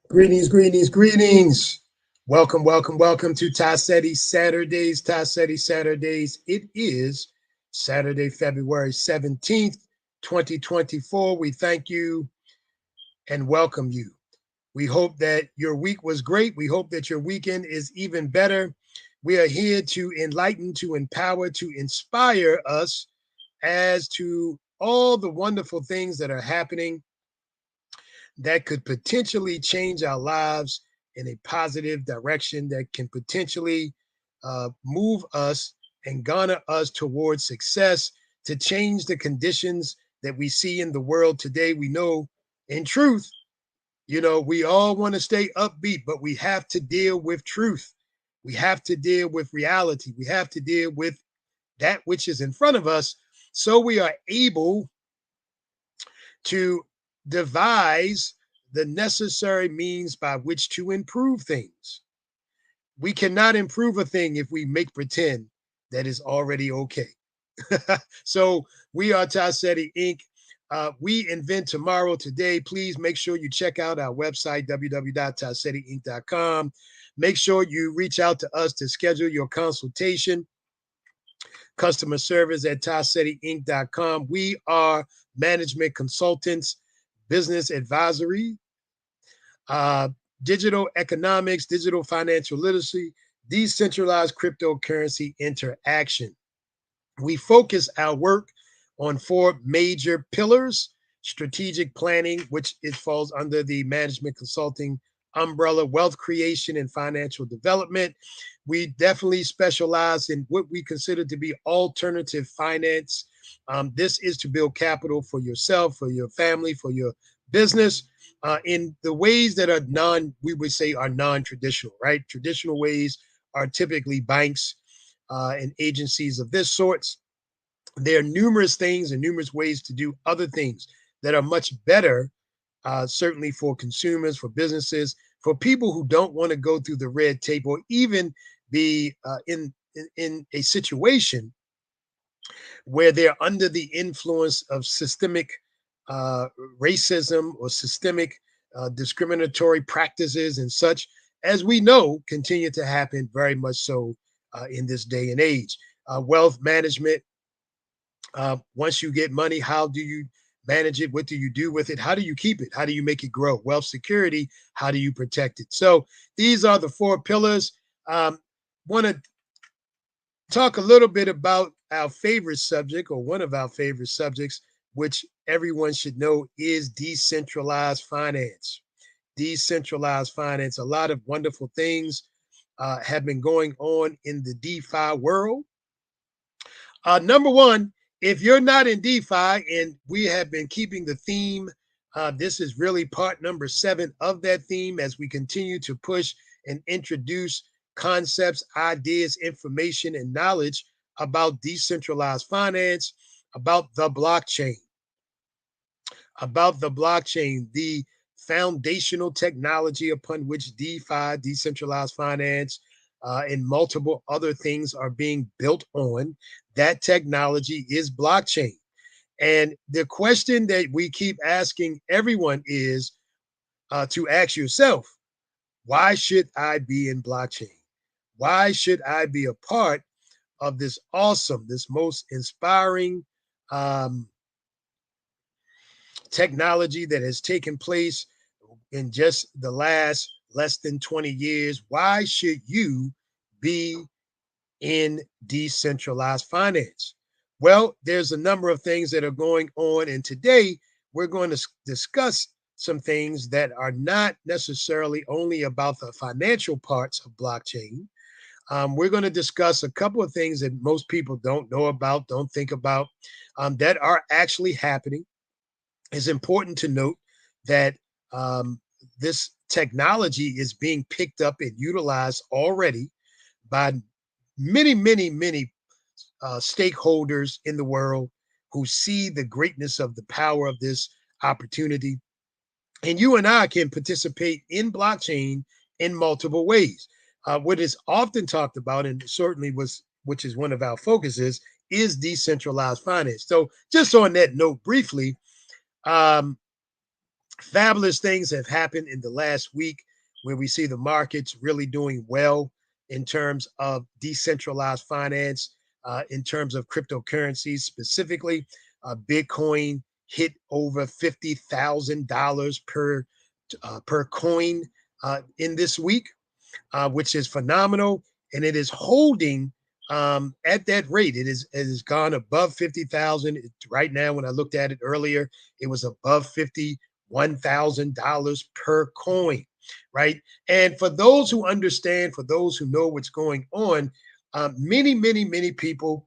Greetings, greetings, greetings. Welcome to Seti Saturdays. Seti Saturdays. It is Saturday, February 17th, 2024. We thank you and welcome you. We hope that your week was great. We hope that your weekend is even better. We are here to enlighten, to empower, to inspire us as to all the wonderful things that are happening that could potentially change our lives in a positive direction, that can potentially move us and garner us towards success, to change the conditions that we see in the world today. We know, in truth, we all want to stay upbeat, but we have to deal with truth. We have to deal with reality. We have to deal with that which is in front of us so we are able to devise the necessary means by which to improve things. We cannot improve a thing if we make pretend that is already okay. So we are Tassetti Inc. We invent tomorrow today. Please make sure you check out our website, www.tassettiinc.com. Make sure you reach out to us to schedule your consultation. Customer service at tassettiinc.com. We are management consultants, business advisory, uh, digital economics, digital financial literacy, decentralized cryptocurrency interaction. We focus our work on four major pillars: strategic planning, which it falls under the management consulting umbrella, wealth creation and financial development. We definitely specialize in what we consider to be alternative finance. This is to build capital for yourself, for your family, for your business, in the ways that are we would say are non-traditional, right? Traditional ways are typically banks and agencies of this sorts. There are numerous things and numerous ways to do other things that are much better, certainly for consumers, for businesses, for people who don't want to go through the red tape or even be in a situation where they're under the influence of systemic uh, racism or systemic discriminatory practices and such, as we know, continue to happen very much so in this day and age. Wealth management. Once you get money, how do you manage it? What do you do with it? How do you keep it? How do you make it grow? Wealth security. How do you protect it? So these are the four pillars. Want to talk a little bit about our favorite subject, or one of our favorite subjects, which everyone should know is decentralized finance. Decentralized finance. A lot of wonderful things have been going on in the DeFi world. Number one, if you're not in DeFi, and we have been keeping the theme, this is really part number 7 of that theme as we continue to push and introduce concepts, ideas, information, and knowledge about decentralized finance, about the blockchain, the foundational technology upon which DeFi, decentralized finance, and multiple other things are being built on. That technology is blockchain. And the question that we keep asking everyone is to ask yourself, why should I be in blockchain? Why should I be a part of this awesome, this most inspiring um, technology that has taken place in just the last less than 20 years? Why should you be in decentralized finance? Well, there's a number of things that are going on. And today we're going to discuss some things that are not necessarily only about the financial parts of blockchain. We're going to discuss a couple of things that most people don't know about, don't think about, that are actually happening. It's important to note that this technology is being picked up and utilized already by many stakeholders in the world who see the greatness of the power of this opportunity. And you and I can participate in blockchain in multiple ways. What is often talked about, and certainly which is one of our focuses, is decentralized finance. So, just on that note, briefly, um, Fabulous things have happened in the last week where we see the markets really doing well in terms of decentralized finance, in terms of cryptocurrencies specifically. Bitcoin hit over $50,000 per coin in this week, which is phenomenal, and it is holding at that rate. It has gone above 50,000 right now. When I looked at it earlier, it was above $51,000 per coin, right? And for those who understand, for those who know what's going on, many people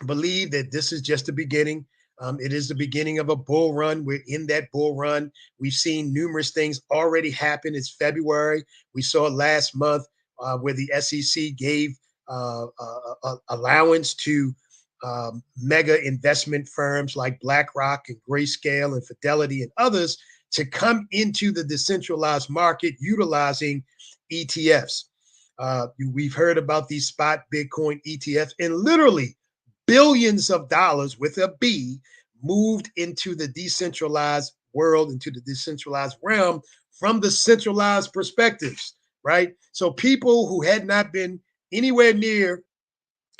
believe that this is just the beginning. It is the beginning of a bull run. We're in that bull run. We've seen numerous things already happen. It's February. We saw last month where the SEC gave allowance to mega investment firms like BlackRock and Grayscale and Fidelity and others to come into the decentralized market utilizing ETFs. We've heard about these spot Bitcoin ETFs, and literally billions of dollars with a B moved into the decentralized world, into the decentralized realm from the centralized perspectives, right? So people who had not been anywhere near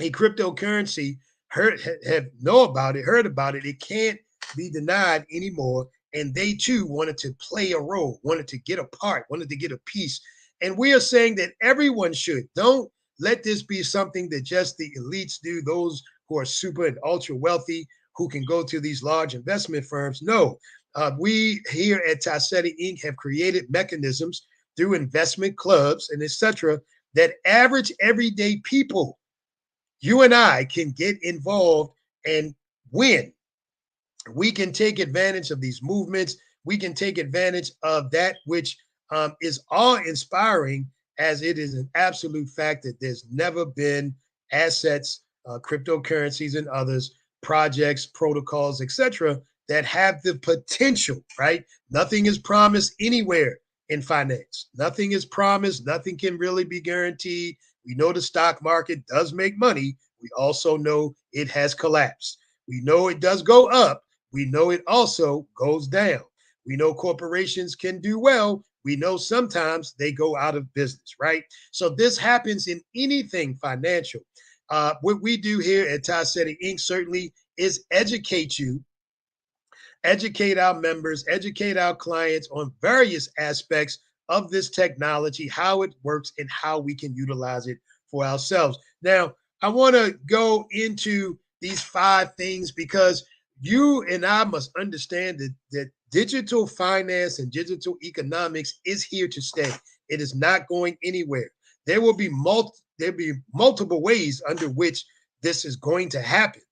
a cryptocurrency have know about it, heard about it. It can't be denied anymore. And they too wanted to play a role, wanted to get a part, wanted to get a piece. And we are saying that everyone should. Don't let this be something that just the elites do, those who are super and ultra wealthy, who can go to these large investment firms. No, we here at Tassetti Inc. have created mechanisms through investment clubs and etc. that average everyday people, you and I, can get involved and win. We can take advantage of these movements. We can take advantage of that which is awe-inspiring, as it is an absolute fact that there's never been assets, cryptocurrencies and others, projects, protocols, etc., that have the potential, right? Nothing is promised anywhere in finance. Nothing is promised. Nothing can really be guaranteed. We know the stock market does make money. We also know it has collapsed. We know it does go up. We know it also goes down. We know corporations can do well. We know sometimes they go out of business, right? So this happens in anything financial. What we do here at Tassetti Inc. certainly is educate you, educate our members, educate our clients on various aspects of this technology, how it works, and how we can utilize it for ourselves. Now, I want to go into these 5 things because you and I must understand that digital finance and digital economics is here to stay. It is not going anywhere. There'll be multiple ways under which this is going to happen,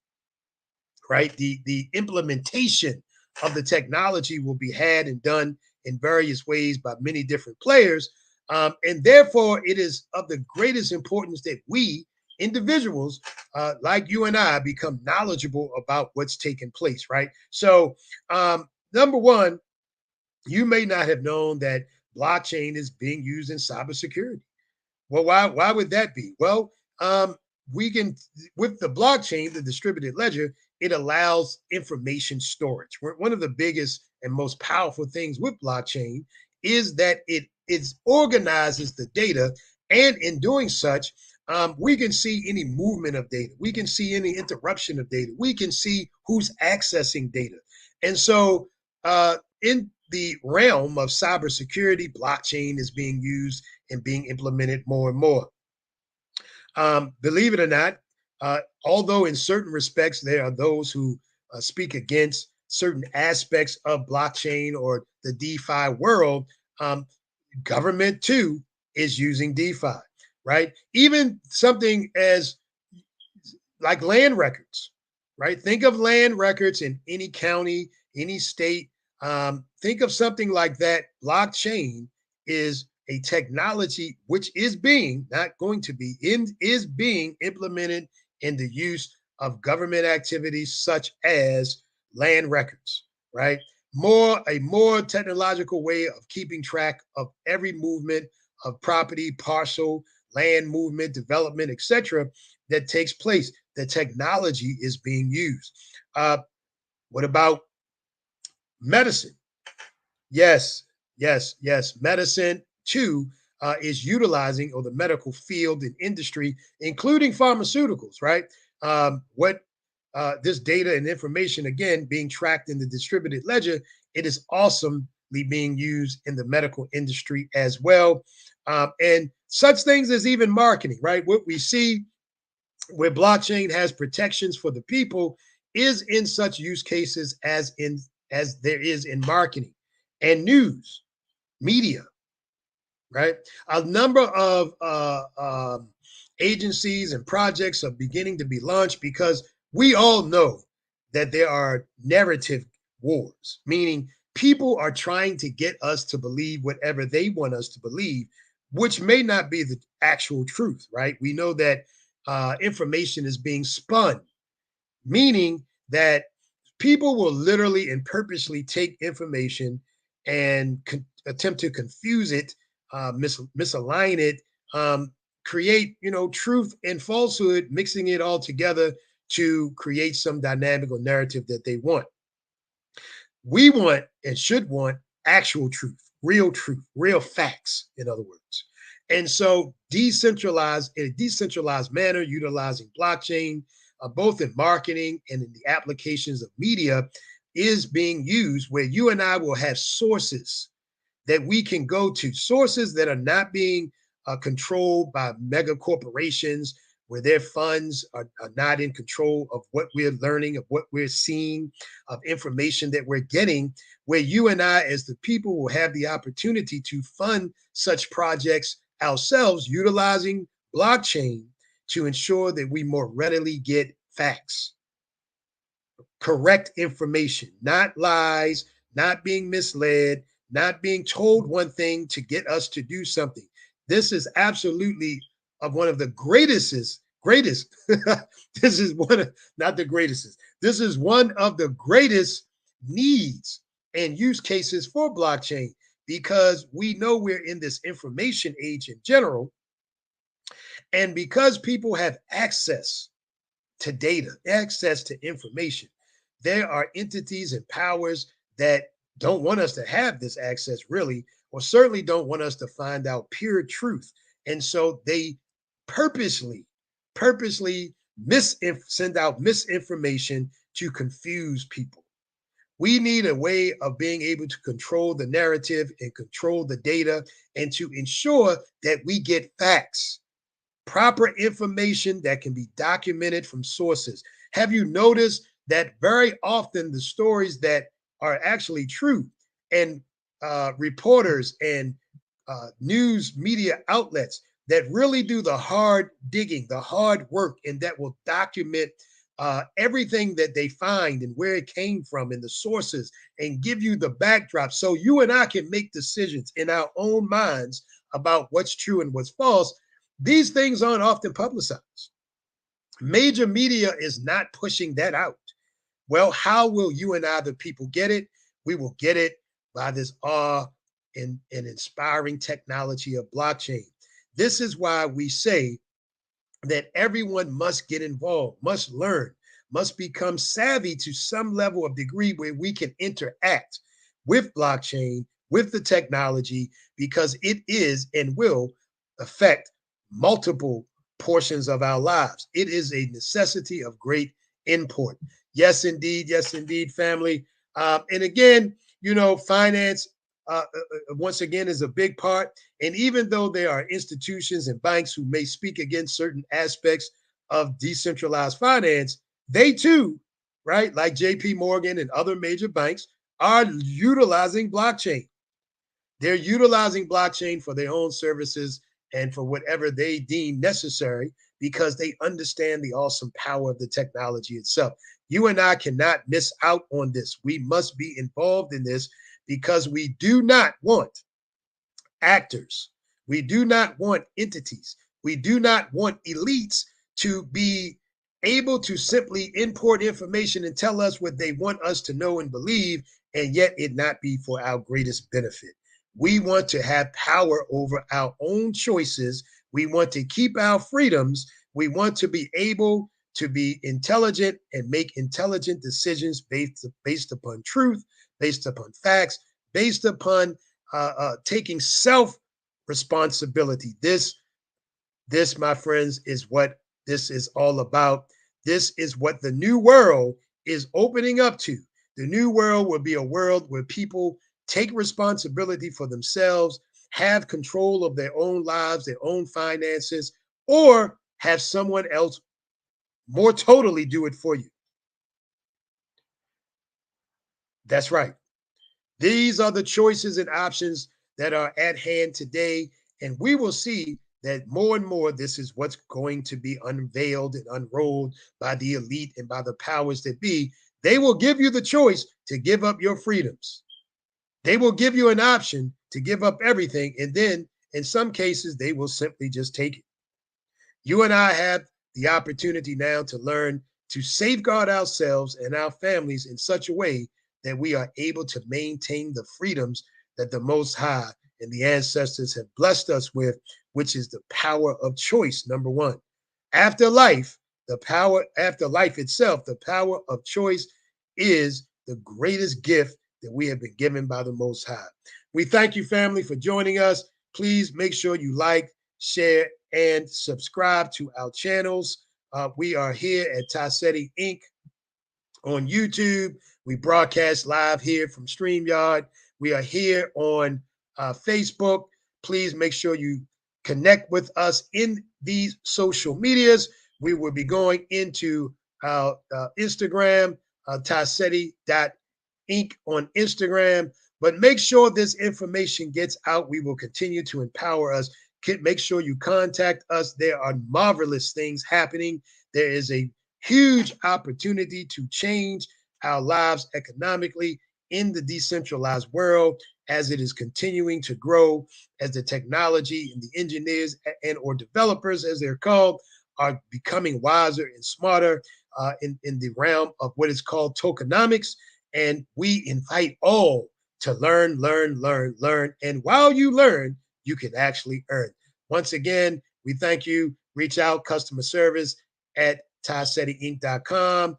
right? The implementation of the technology will be had and done in various ways by many different players. And therefore, it is of the greatest importance that we individuals like you and I become knowledgeable about what's taking place, right? So, number one, you may not have known that blockchain is being used in cybersecurity. Well, why would that be? Well, we can, with the blockchain, the distributed ledger, it allows information storage. One of the biggest and most powerful things with blockchain is that it organizes the data, and in doing such, we can see any movement of data. We can see any interruption of data. We can see who's accessing data. And so, in the realm of cybersecurity, blockchain is being used and being implemented more and more. Believe it or not, although in certain respects there are those who speak against certain aspects of blockchain or the DeFi world, government too is using DeFi, right? Even something as like land records, right? Think of land records in any county, any state. Think of something like that. Blockchain is a technology which is being, not going to be, is being implemented in the use of government activities such as land records, right? A more technological way of keeping track of every movement of property, parcel, land movement, development, etc., that takes place. The technology is being used. What about medicine? Yes, yes, yes. Medicine too is utilizing, or the medical field and industry, including pharmaceuticals, right? What this data and information again being tracked in the distributed ledger, it is awesomely being used in the medical industry as well, and such things as even marketing, right? What we see where blockchain has protections for the people is in such use cases as there is in marketing and news media, right? A number of agencies and projects are beginning to be launched because we all know that there are narrative wars, meaning people are trying to get us to believe whatever they want us to believe, which may not be the actual truth, right? We know that information is being spun, meaning that people will literally and purposely take information and attempt to confuse it, misalign it, create, truth and falsehood, mixing it all together to create some dynamic or narrative that they want. We want and should want actual truth, real facts, in other words. And so decentralized, in a decentralized manner, utilizing blockchain, both in marketing and in the applications of media, is being used where you and I will have sources that we can go to, sources that are not being controlled by mega corporations, where their funds are not in control of what we're learning, of what we're seeing, of information that we're getting, where you and I, as the people, will have the opportunity to fund such projects ourselves, utilizing blockchain to ensure that we more readily get facts, correct information, not lies, not being misled, not being told one thing to get us to do something. This is absolutely of one of the greatest. This is one of, not the greatest. This is one of the greatest needs and use cases for blockchain, because we know we're in this information age in general. And because people have access to data, access to information, there are entities and powers that don't want us to have this access, really, or certainly don't want us to find out pure truth. And so they purposely, purposely send out misinformation to confuse people. We need a way of being able to control the narrative and control the data, and to ensure that we get facts, proper information that can be documented from sources. Have you noticed that very often the stories that are actually true, and reporters and news media outlets that really do the hard digging, the hard work, and that will document everything that they find and where it came from and the sources, and give you the backdrop so you and I can make decisions in our own minds about what's true and what's false. These things aren't often publicized. Major media is not pushing that out. Well, how will you and I, the people, get it? We will get it by this awe and inspiring technology of blockchain. This is why we say that everyone must get involved, must learn, must become savvy to some level of degree where we can interact with blockchain, with the technology, because it is and will affect multiple portions of our lives. It is a necessity of great import. Yes, indeed, family. And again, finance, once again, is a big part. And even though there are institutions and banks who may speak against certain aspects of decentralized finance, they too, right, like JP Morgan and other major banks, are utilizing blockchain. They're utilizing blockchain for their own services and for whatever they deem necessary, because they understand the awesome power of the technology itself. You and I cannot miss out on this. We must be involved in this, because we do not want actors, we do not want entities, we do not want elites to be able to simply import information and tell us what they want us to know and believe, and yet it not be for our greatest benefit. We want to have power over our own choices. We want to keep our freedoms. We want to be able to be intelligent and make intelligent decisions based upon truth, based upon facts, based upon taking self responsibility. This, my friends, is what this is all about. This is what the new world is opening up to. The new world will be a world where people take responsibility for themselves, have control of their own lives, their own finances, or have someone else more totally do it for you. That's right. These are the choices and options that are at hand today. And we will see that more and more this is what's going to be unveiled and unrolled by the elite and by the powers that be. They will give you the choice to give up your freedoms. They will give you an option to give up everything. And then in some cases, they will simply just take it. You and I have the opportunity now to learn to safeguard ourselves and our families in such a way that we are able to maintain the freedoms that the Most High and the ancestors have blessed us with, which is the power of choice, number one. After life, after life itself, the power of choice is the greatest gift that we have been given by the Most High. We thank you, family, for joining us. Please make sure you like, share, and subscribe to our channels. We are here at Seti Inc. on YouTube. We broadcast live here from StreamYard. We are here on Facebook. Please make sure you connect with us in these social medias. We will be going into our Instagram, Inc. on Instagram. But make sure this information gets out. We will continue to empower us. Make sure you contact us. There are marvelous things happening. There is a huge opportunity to change our lives economically in the decentralized world as it is continuing to grow, as the technology and the engineers and or developers, as they're called, are becoming wiser and smarter in the realm of what is called tokenomics. And we invite all to learn, learn, learn, learn. And while you learn, you can actually earn. Once again, we thank you. Reach out, customer service at TiSetiInc.com,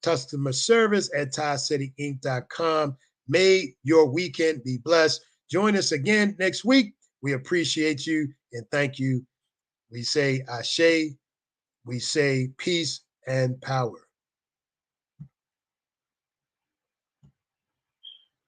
customer service at TiSetiInc.com. May your weekend be blessed. Join us again next week. We appreciate you and thank you. We say ashe, we say peace and power.